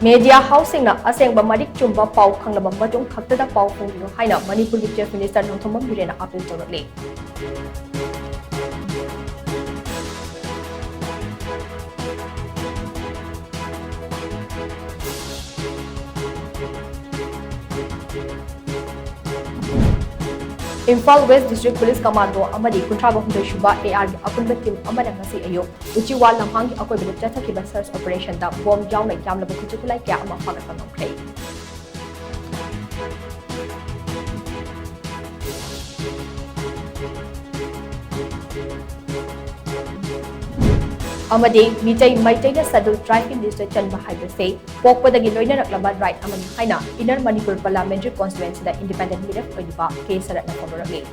Media housing na aseng ba marik chumba pau khanglaba matung khakta da pau phongino haina Manipur Chief Minister Nongthomam Birena appeal tawrakle. Imphal West District Police Commando amadi kuntraba hundai shuba AR apunba team amana ngasi ayo uchiwa lamhang akoi bele chathakiba search operation da bomb jauna yamlaba kuchukulai kya ama fagatna nongkhai. Amadi Mijay Maitai na Sadul Tribe in District Chanba Haibase, Pokpadagi Loina Raklaba Right Amani Haina, Inner Manipur Parliamentary Constituency the Independent Leader Oiba, K. Saratna Komorami.